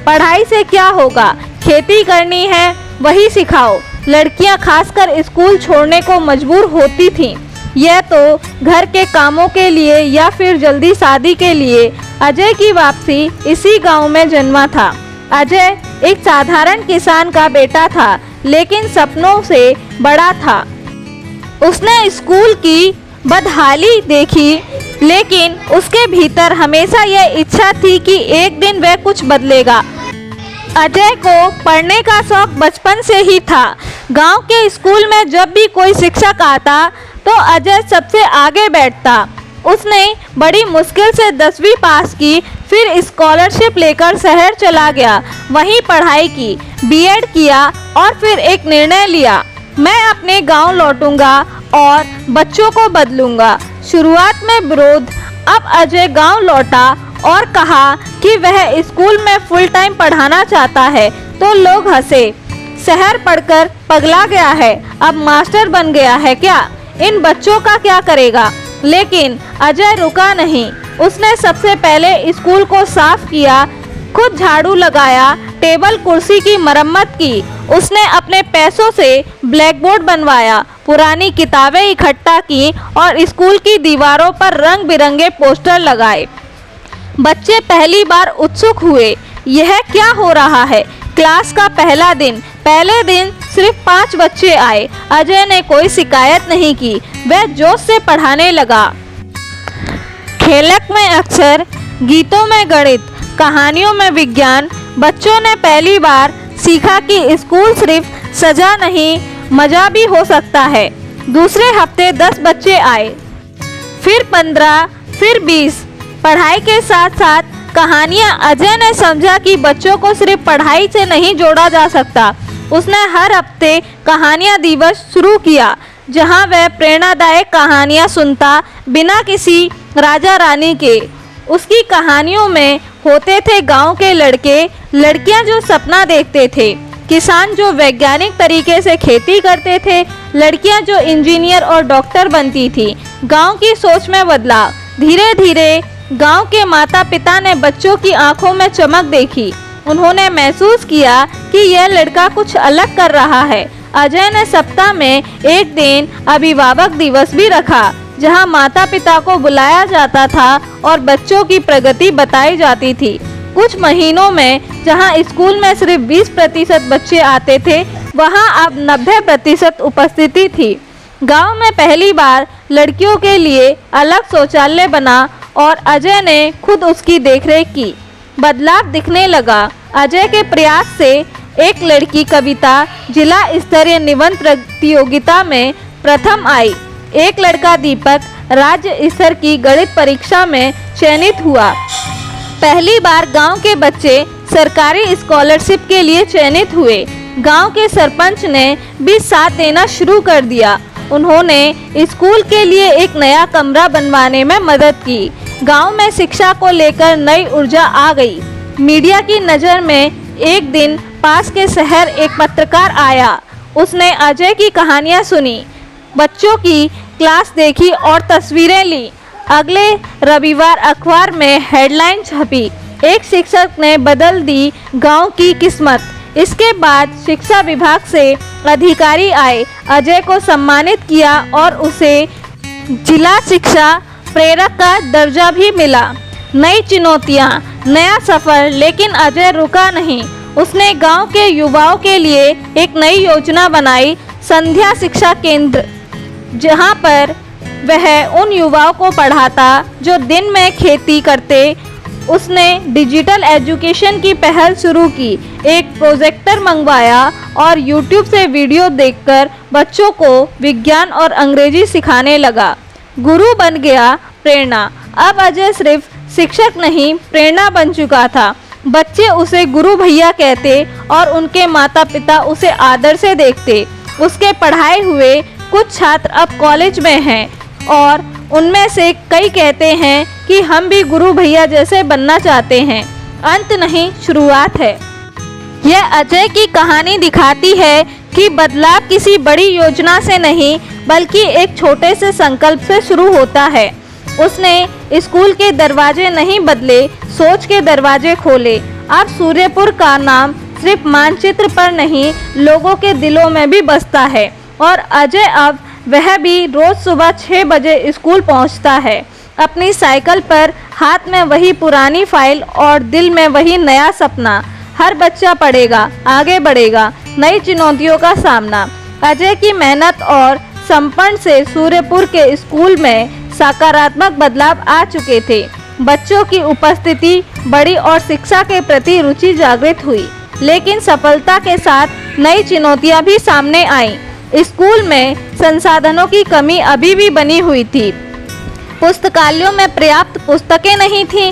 पढ़ाई से क्या होगा, खेती करनी है वही सिखाओ। लड़कियां खासकर स्कूल छोड़ने को मजबूर होती थीं। यह तो घर के कामों के लिए या फिर जल्दी शादी के लिए। अजय की वापसी इसी गांव में जन्मा था। अजय एक साधारण किसान का बेटा था, लेकिन सपनों से बड़ा था। उसने स्कूल की बदहाली देखी, लेकिन उसके भीतर हमेशा यह इच्छा थी कि एक दिन वह कुछ बदलेगा। अजय को पढ़ने का शौक बचपन से ही था। गांव के स्कूल में जब भी कोई शिक्षक आता तो अजय सबसे आगे बैठता। उसने बड़ी मुश्किल से 10वीं पास की, फिर स्कॉलरशिप लेकर शहर चला गया, वहीं पढ़ाई की, बीएड किया और फिर एक निर्णय लिया, मैं अपने गांव लौटूंगा और बच्चों को बदलूंगा। शुरुआत में विरोध, अब अजय गांव लौटा और कहा कि वह स्कूल में फुल टाइम पढ़ाना चाहता है, तो लोग हंसे। शहर पढ़कर पगला गया है, अब मास्टर बन गया है क्या? इन बच्चों का क्या करेगा? लेकिन अजय रुका नहीं। उसने सबसे पहले स्कूल को साफ किया, खुद झाड़ू लगाया, टेबल कुर्सी की मरम्मत की। उसने अपने पैसों से ब्लैक बोर्ड बनवाया, पुरानी किताबें इकट्ठा की और स्कूल की दीवारों पर रंग बिरंगे पोस्टर लगाए। बच्चे पहली बार उत्सुक हुए, यह क्या हो रहा है? क्लास का पहला दिन सिर्फ 5 बच्चे आए। अजय ने कोई शिकायत नहीं की, वह जोश से पढ़ाने लगा। खेलक में अक्षर, गीतों में गणित, कहानियों में विज्ञान। बच्चों ने पहली बार सीखा कि स्कूल सिर्फ सजा नहीं, मजा भी हो सकता है। दूसरे हफ्ते 10 बच्चे आए, फिर 15, फिर 20। पढ़ाई के साथ साथ कहानियां। अजय ने समझा कि बच्चों को सिर्फ पढ़ाई से नहीं जोड़ा जा सकता। उसने हर हफ्ते कहानियां दिवस शुरू किया, जहां वह प्रेरणादायक कहानियां सुनता, बिना किसी राजा रानी के। उसकी कहानियों में होते थे गांव के लड़के, लड़कियां जो सपना देखते थे, किसान जो वैज्ञानिक तरीके से खेती करते थे, लड़कियां जो इंजीनियर और डॉक्टर बनती थी। गांव की सोच में बदलाव। धीरे धीरे गांव के माता पिता ने बच्चों की आंखों में चमक देखी। उन्होंने महसूस किया कि यह लड़का कुछ अलग कर रहा है। अजय ने सप्ताह में एक दिन अभिभावक दिवस भी रखा, जहां माता पिता को बुलाया जाता था और बच्चों की प्रगति बताई जाती थी। कुछ महीनों में जहां स्कूल में सिर्फ 20% बच्चे आते थे, वहां अब 90% उपस्थिति थी। गांव में पहली बार लड़कियों के लिए अलग शौचालय बना और अजय ने खुद उसकी देखरेख की। बदलाव दिखने लगा। अजय के प्रयास से एक लड़की कविता जिला स्तरीय निबंध प्रतियोगिता में प्रथम आई। एक लड़का दीपक राज्य स्तर की गणित परीक्षा में चयनित हुआ। पहली बार गांव के बच्चे सरकारी स्कॉलरशिप के लिए चयनित हुए। गांव के सरपंच ने भी साथ देना शुरू कर दिया। उन्होंने स्कूल के लिए एक नया कमरा बनवाने में मदद की। गांव में शिक्षा को लेकर नई ऊर्जा आ गई। मीडिया की नज़र में एक दिन पास के शहर एक पत्रकार आया। उसने अजय की कहानियां सुनी, बच्चों की क्लास देखी और तस्वीरें ली। अगले रविवार अखबार में हेडलाइन छपी, एक शिक्षक ने बदल दी गांव की किस्मत। इसके बाद शिक्षा विभाग से अधिकारी आए, अजय को सम्मानित किया और उसे जिला शिक्षा प्रेरक का दर्जा भी मिला। नई चुनौतियां, नया सफर, लेकिन अजय रुका नहीं। उसने गांव के युवाओं के लिए एक नई योजना बनाई, संध्या शिक्षा केंद्र, जहां पर वह उन युवाओं को पढ़ाता जो दिन में खेती करते। उसने डिजिटल एजुकेशन की पहल शुरू की, एक प्रोजेक्टर मंगवाया और YouTube से वीडियो देखकर बच्चों को विज्ञान और अंग्रेजी सिखाने लगा। गुरु बन गया प्रेरणा। अब अजय सिर्फ शिक्षक नहीं, प्रेरणा बन चुका था। बच्चे उसे गुरु भैया कहते और उनके माता पिता उसे आदर से देखते। उसके पढ़ाए हुए कुछ छात्र अब कॉलेज में हैं और उनमें से कई कहते हैं कि हम भी गुरु भैया जैसे बनना चाहते हैं। अंत नहीं, शुरुआत है। यह अजय की कहानी दिखाती है कि बदलाव किसी बड़ी योजना से नहीं, बल्कि एक छोटे से संकल्प से शुरू होता है। उसने स्कूल के दरवाजे नहीं बदले, सोच के दरवाजे खोले। अब सूर्यपुर का नाम सिर्फ मानचित्र पर नहीं, लोगों के दिलों में भी बसता है। और अजय अब वह भी रोज सुबह 6 बजे स्कूल पहुंचता है, अपनी साइकिल पर, हाथ में वही पुरानी फाइल और दिल में वही नया सपना। हर बच्चा पढ़ेगा, आगे बढ़ेगा, नई चुनौतियों का सामना। अजय की मेहनत और समर्पण से सूर्यपुर के स्कूल में सकारात्मक बदलाव आ चुके थे। बच्चों की उपस्थिति बढ़ी और शिक्षा के प्रति रुचि जागृत हुई। लेकिन सफलता के साथ नई चुनौतियां भी सामने आईं। स्कूल में संसाधनों की कमी अभी भी बनी हुई थी। पुस्तकालयों में पर्याप्त पुस्तकें नहीं थीं,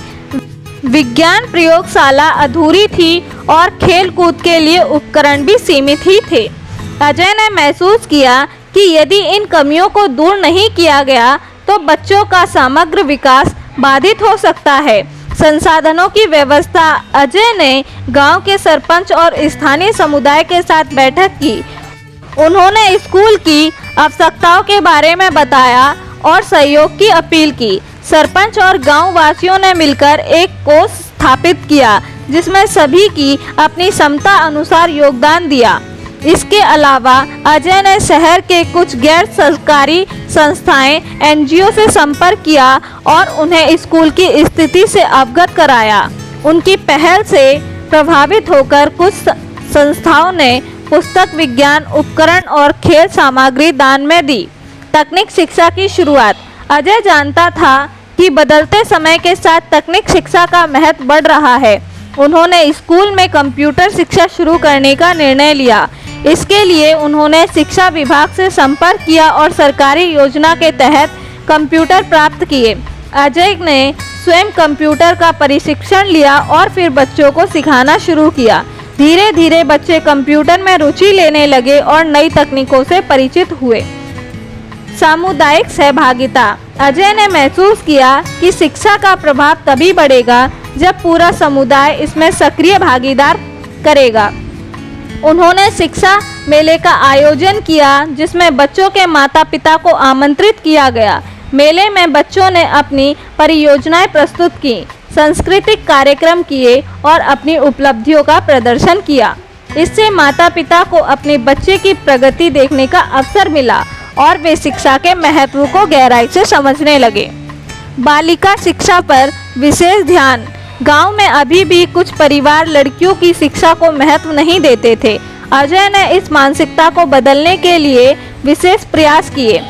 विज्ञान प्रयोगशाला अधूरी थी और खेल कूद के लिए उपकरण भी सीमित ही थे। अजय ने महसूस किया कि यदि इन कमियों को दूर नहीं किया गया तो बच्चों का समग्र विकास बाधित हो सकता है। संसाधनों की व्यवस्था। अजय ने गांव के सरपंच और स्थानीय समुदाय के साथ बैठक की। उन्होंने स्कूल की आवश्यकताओं के बारे में बताया और सहयोग की अपील की। सरपंच और गांव वासियों ने मिलकर एक कोष स्थापित किया, जिसमें सभी की अपनी क्षमता अनुसार योगदान दिया। इसके अलावा अजय ने शहर के कुछ गैर सरकारी संस्थाएं, NGO से संपर्क किया और उन्हें स्कूल की स्थिति से अवगत कराया। उनकी पहल से प्रभावित होकर कुछ संस्थाओं ने पुस्तक, विज्ञान उपकरण और खेल सामग्री दान में दी। तकनीक शिक्षा की शुरुआत। अजय जानता था कि बदलते समय के साथ तकनीक शिक्षा का महत्व बढ़ रहा है। उन्होंने स्कूल में कंप्यूटर शिक्षा शुरू करने का निर्णय लिया। इसके लिए उन्होंने शिक्षा विभाग से संपर्क किया और सरकारी योजना के तहत कंप्यूटर प्राप्त किए। अजय ने स्वयं कंप्यूटर का प्रशिक्षण लिया और फिर बच्चों को सिखाना शुरू किया। धीरे धीरे बच्चे कंप्यूटर में रुचि लेने लगे और नई तकनीकों से परिचित हुए। सामुदायिक सहभागिता। अजय ने महसूस किया कि शिक्षा का प्रभाव तभी बढ़ेगा जब पूरा समुदाय इसमें सक्रिय भागीदार करेगा। उन्होंने शिक्षा मेले का आयोजन किया, जिसमें बच्चों के माता पिता को आमंत्रित किया गया। मेले में बच्चों ने अपनी परियोजनाएं प्रस्तुत की, सांस्कृतिक कार्यक्रम किए और अपनी उपलब्धियों का प्रदर्शन किया। इससे माता पिता को अपने बच्चे की प्रगति देखने का अवसर मिला और वे शिक्षा के महत्व को गहराई से समझने लगे। बालिका शिक्षा पर विशेष ध्यान। गांव में अभी भी कुछ परिवार लड़कियों की शिक्षा को महत्व नहीं देते थे। अजय ने इस मानसिकता को बदलने के लिए विशेष प्रयास किए।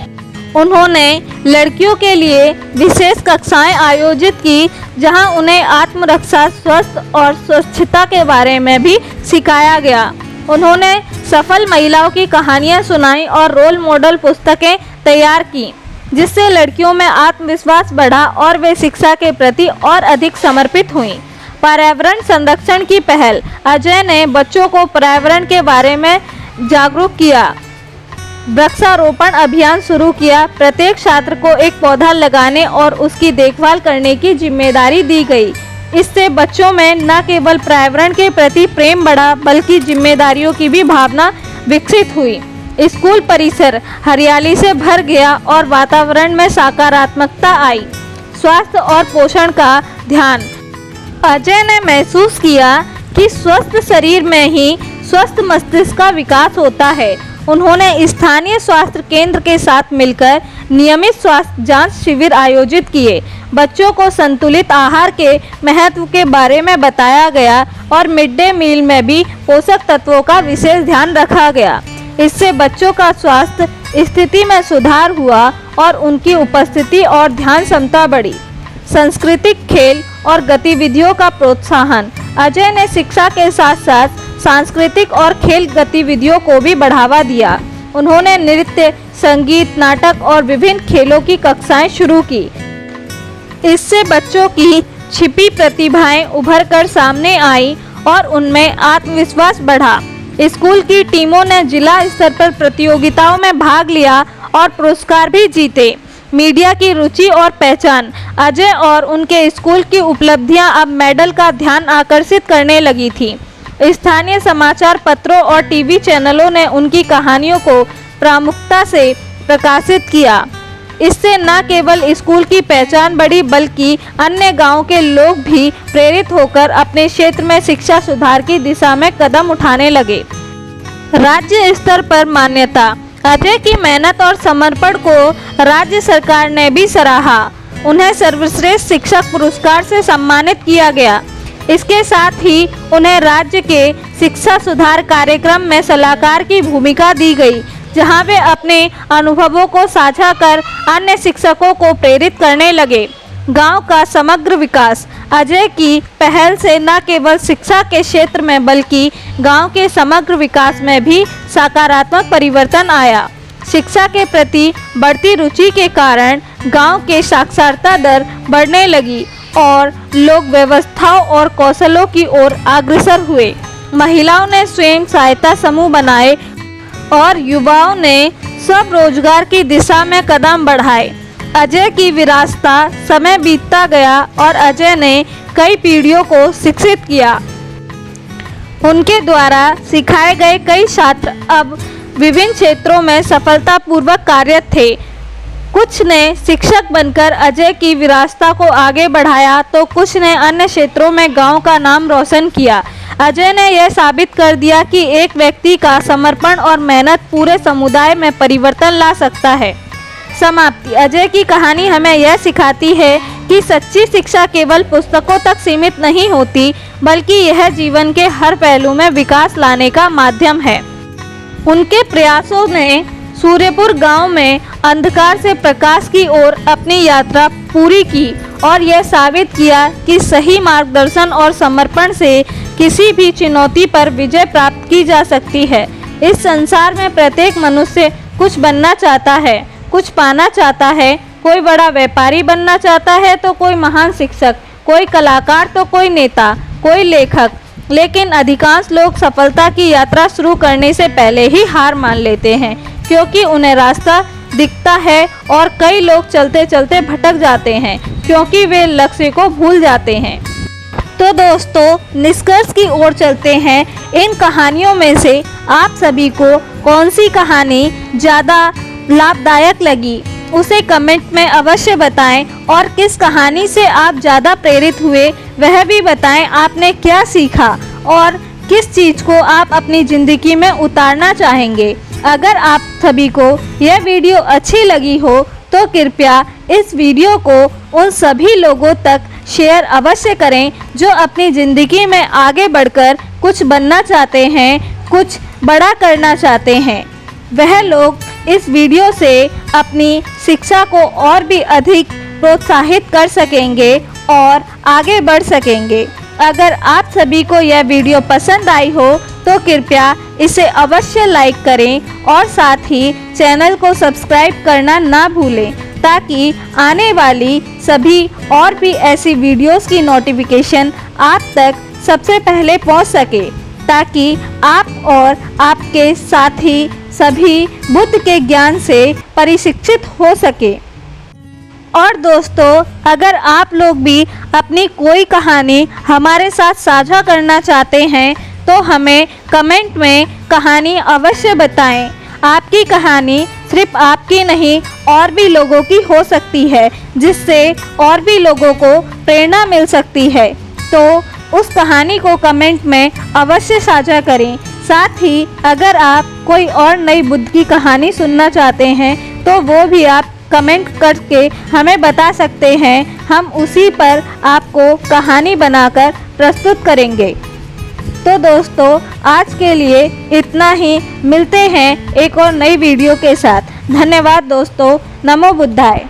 उन्होंने लड़कियों के लिए विशेष कक्षाएं आयोजित की, जहां उन्हें आत्मरक्षा, स्वास्थ्य और स्वच्छता के बारे में भी सिखाया गया। उन्होंने सफल महिलाओं की कहानियां सुनाई और रोल मॉडल पुस्तकें तैयार की, जिससे लड़कियों में आत्मविश्वास बढ़ा और वे शिक्षा के प्रति और अधिक समर्पित हुईं। पर्यावरण संरक्षण की पहल। अजय ने बच्चों को पर्यावरण के बारे में जागरूक किया, वृक्षारोपण अभियान शुरू किया। प्रत्येक छात्र को एक पौधा लगाने और उसकी देखभाल करने की जिम्मेदारी दी गई। इससे बच्चों में न केवल पर्यावरण के प्रति प्रेम बढ़ा, बल्कि जिम्मेदारियों की भी भावना विकसित हुई। स्कूल परिसर हरियाली से भर गया और वातावरण में सकारात्मकता आई। स्वास्थ्य और पोषण का ध्यान। अजय ने महसूस किया कि स्वस्थ शरीर में ही स्वस्थ मस्तिष्क का विकास होता है। उन्होंने स्थानीय स्वास्थ्य केंद्र के साथ मिलकर नियमित स्वास्थ्य जांच शिविर आयोजित किए। बच्चों को संतुलित आहार के महत्व के बारे में बताया गया और मिड डे मील में भी पोषक तत्वों का विशेष ध्यान रखा गया। इससे बच्चों का स्वास्थ्य स्थिति में सुधार हुआ और उनकी उपस्थिति और ध्यान क्षमता बढ़ी। सांस्कृतिक खेल और गतिविधियों का प्रोत्साहन। अजय ने शिक्षा के साथ साथ सांस्कृतिक और खेल गतिविधियों को भी बढ़ावा दिया। उन्होंने नृत्य, संगीत, नाटक और विभिन्न खेलों की कक्षाएं शुरू की। इससे बच्चों की छिपी प्रतिभाएं उभर कर सामने आई और उनमें आत्मविश्वास बढ़ा। स्कूल की टीमों ने जिला स्तर पर प्रतियोगिताओं में भाग लिया और पुरस्कार भी जीते। मीडिया की रुचि और पहचान। अजय और उनके स्कूल की उपलब्धियां अब मेडल का ध्यान आकर्षित करने लगी थी। स्थानीय समाचार पत्रों और टीवी चैनलों ने उनकी कहानियों को प्रमुखता से प्रकाशित किया। इससे न केवल स्कूल की पहचान बढ़ी बल्कि अन्य गांव के लोग भी प्रेरित होकर अपने क्षेत्र में शिक्षा सुधार की दिशा में कदम उठाने लगे। राज्य स्तर पर मान्यता। अजय की मेहनत और समर्पण को राज्य सरकार ने भी सराहा। उन्हें सर्वश्रेष्ठ शिक्षक पुरस्कार से सम्मानित किया गया। इसके साथ ही उन्हें राज्य के शिक्षा सुधार कार्यक्रम में सलाहकार की भूमिका दी गई, जहां वे अपने अनुभवों को साझा कर अन्य शिक्षकों को प्रेरित करने लगे। गांव का समग्र विकास। अजय की पहल से न केवल शिक्षा के क्षेत्र में बल्कि गांव के समग्र विकास में भी सकारात्मक परिवर्तन आया। शिक्षा के प्रति बढ़ती रुचि के कारण गांव के साक्षरता दर बढ़ने लगी और लोग व्यवस्थाओं और कौशलों की ओर अग्रसर हुए। महिलाओं ने स्वयं सहायता समूह बनाए और युवाओं ने स्वरोजगार की दिशा में कदम बढ़ाए। अजय की विरासत समय बीतता गया और अजय ने कई पीढ़ियों को शिक्षित किया। उनके द्वारा सिखाए गए कई छात्र अब विभिन्न क्षेत्रों में सफलतापूर्वक कार्यरत थे। कुछ ने शिक्षक बनकर अजय की विरासत को आगे बढ़ाया तो कुछ ने अन्य क्षेत्रों में गांव का नाम रोशन किया। अजय ने यह साबित कर दिया कि एक व्यक्ति का समर्पण और मेहनत पूरे समुदाय में परिवर्तन ला सकता है। समाप्ति। अजय की कहानी हमें यह सिखाती है कि सच्ची शिक्षा केवल पुस्तकों तक सीमित नहीं होती, बल्कि यह जीवन के हर पहलू में विकास लाने का माध्यम है। उनके प्रयासों ने सूर्यपुर गांव में अंधकार से प्रकाश की ओर अपनी यात्रा पूरी की और यह साबित किया कि सही मार्गदर्शन और समर्पण से किसी भी चुनौती पर विजय प्राप्त की जा सकती है। इस संसार में प्रत्येक मनुष्य कुछ बनना चाहता है, कुछ पाना चाहता है। कोई बड़ा व्यापारी बनना चाहता है तो कोई महान शिक्षक, कोई कलाकार तो कोई नेता, कोई लेखक। लेकिन अधिकांश लोग सफलता की यात्रा शुरू करने से पहले ही हार मान लेते हैं, क्योंकि उन्हें रास्ता दिखता है और कई लोग चलते चलते भटक जाते हैं क्योंकि वे लक्ष्य को भूल जाते हैं। तो दोस्तों, निष्कर्ष की ओर चलते हैं। इन कहानियों में से आप सभी को कौन सी कहानी ज़्यादा लाभदायक लगी, उसे कमेंट में अवश्य बताएं और किस कहानी से आप ज़्यादा प्रेरित हुए वह भी बताएं। आपने क्या सीखा और किस चीज़ को आप अपनी ज़िंदगी में उतारना चाहेंगे। अगर आप सभी को यह वीडियो अच्छी लगी हो तो कृपया इस वीडियो को उन सभी लोगों तक शेयर अवश्य करें जो अपनी ज़िंदगी में आगे बढ़कर कुछ बनना चाहते हैं, कुछ बड़ा करना चाहते हैं। वह लोग इस वीडियो से अपनी शिक्षा को और भी अधिक प्रोत्साहित कर सकेंगे और आगे बढ़ सकेंगे। अगर आप सभी को यह वीडियो पसंद आई हो तो कृपया इसे अवश्य लाइक करें और साथ ही चैनल को सब्सक्राइब करना ना भूलें, ताकि आने वाली सभी और भी ऐसी वीडियोस की नोटिफिकेशन आप तक सबसे पहले पहुंच सके, ताकि आप और आपके साथी सभी बुद्ध के ज्ञान से परिशिक्षित हो सके। और दोस्तों, अगर आप लोग भी अपनी कोई कहानी हमारे साथ साझा करना चाहते हैं तो हमें कमेंट में कहानी अवश्य बताएं। आपकी कहानी सिर्फ आपकी नहीं और भी लोगों की हो सकती है, जिससे और भी लोगों को प्रेरणा मिल सकती है। तो उस कहानी को कमेंट में अवश्य साझा करें। साथ ही अगर आप कोई और नई बुद्ध की कहानी सुनना चाहते हैं तो वो भी आप कमेंट करके हमें बता सकते हैं। हम उसी पर आपको कहानी बनाकर प्रस्तुत करेंगे। तो दोस्तों, आज के लिए इतना ही। मिलते हैं एक और नई वीडियो के साथ। धन्यवाद दोस्तों। नमो बुद्धाय।